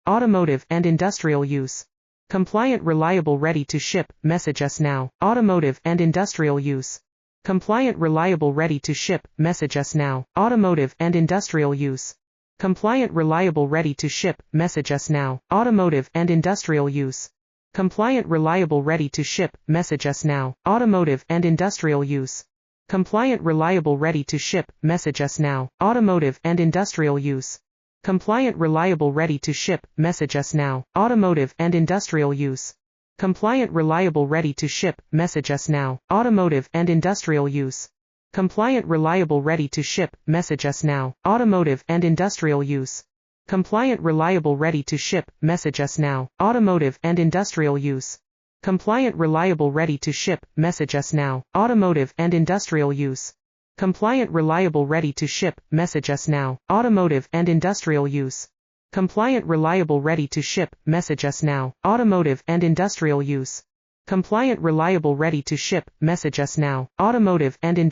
automotive and industrial use. Compliant, reliable, ready to ship, message us now. Automotive and industrial use. Compliant, reliable, ready to ship, message us now. Automotive and industrial use. Compliant, reliable, ready to ship, message us now. Automotive and industrial use. Compliant, reliable, ready to ship, message us now. Automotive and industrial use. Compliant, reliable, ready to ship, message us now. Automotive and industrial use. Compliant, reliable, ready to ship, message us now. Automotive and industrial use. Compliant, reliable, ready to ship, message us now. Automotive and industrial use. Compliant, reliable, ready to ship, message us now. Automotive and industrial use. Compliant, reliable, ready to ship, message us now. Automotive and industrial use. Compliant, reliable, ready to ship, message us now. Automotive and industrial use. Compliant, reliable, ready to ship, message us now. Automotive and industrial use. Compliant, reliable, ready to ship, message us now. Automotive and industrial use. Compliant, reliable, ready to ship, message us now. Automotive and industrial